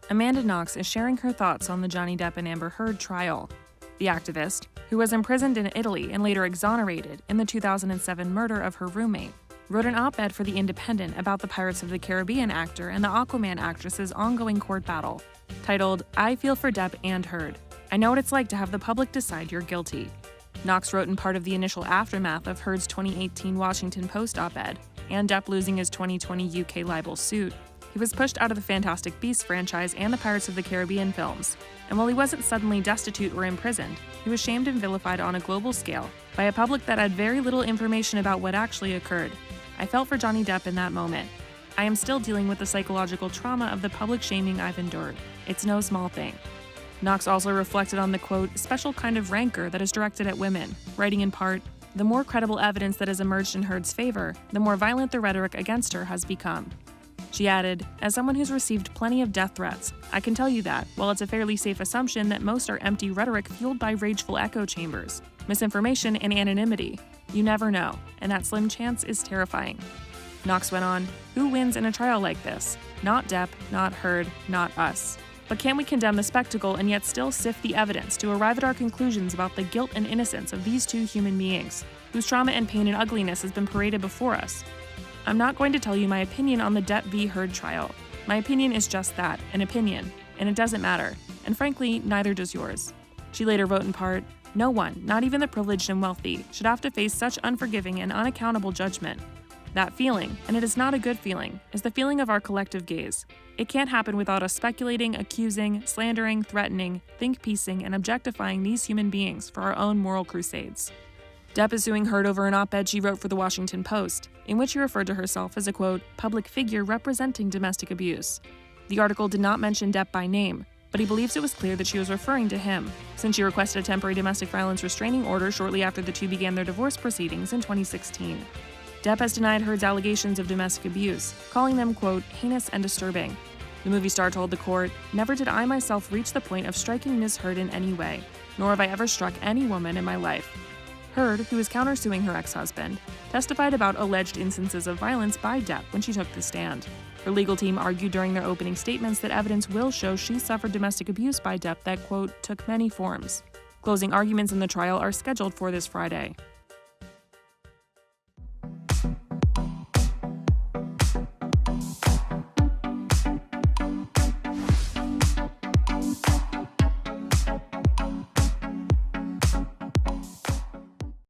Amanda Knox is sharing her thoughts on the Johnny Depp and Amber Heard trial. The activist, who was imprisoned in Italy and later exonerated in the 2007 murder of her roommate, wrote an op-ed for The Independent about the Pirates of the Caribbean actor and the Aquaman actress's ongoing court battle, titled, "I feel for Depp and Heard. I know what it's like to have the public decide you're guilty." Knox wrote in part of the initial aftermath of Heard's 2018 Washington Post op-ed and Depp losing his 2020 UK libel suit. He was pushed out of the Fantastic Beasts franchise and the Pirates of the Caribbean films, and while he wasn't suddenly destitute or imprisoned, he was shamed and vilified on a global scale by a public that had very little information about what actually occurred. I felt for Johnny Depp in that moment. I am still dealing with the psychological trauma of the public shaming I've endured. It's no small thing. Knox also reflected on the, quote, special kind of rancor that is directed at women, writing in part, "The more credible evidence that has emerged in Heard's favor, the more violent the rhetoric against her has become." She added, "As someone who's received plenty of death threats, I can tell you that, while it's a fairly safe assumption that most are empty rhetoric fueled by rageful echo chambers, misinformation, and anonymity, you never know, and that slim chance is terrifying." Knox went on, "Who wins in a trial like this? Not Depp, not Heard, not us. But can we condemn the spectacle and yet still sift the evidence to arrive at our conclusions about the guilt and innocence of these two human beings, whose trauma and pain and ugliness has been paraded before us? I'm not going to tell you my opinion on the Depp v. Heard trial. My opinion is just that, an opinion, and it doesn't matter, and frankly, neither does yours." She later wrote in part, "No one, not even the privileged and wealthy, should have to face such unforgiving and unaccountable judgment. That feeling, and it is not a good feeling, is the feeling of our collective gaze. It can't happen without us speculating, accusing, slandering, threatening, think-piecing, and objectifying these human beings for our own moral crusades." Depp is suing Heard over an op-ed she wrote for The Washington Post, in which she referred to herself as a, quote, public figure representing domestic abuse. The article did not mention Depp by name, but he believes it was clear that she was referring to him, since she requested a temporary domestic violence restraining order shortly after the two began their divorce proceedings in 2016. Depp has denied Heard's allegations of domestic abuse, calling them, quote, heinous and disturbing. The movie star told the court, "Never did I myself reach the point of striking Ms. Heard in any way, nor have I ever struck any woman in my life." Heard, who is countersuing her ex-husband, testified about alleged instances of violence by Depp when she took the stand. Her legal team argued during their opening statements that evidence will show she suffered domestic abuse by Depp that, quote, took many forms. Closing arguments in the trial are scheduled for this Friday.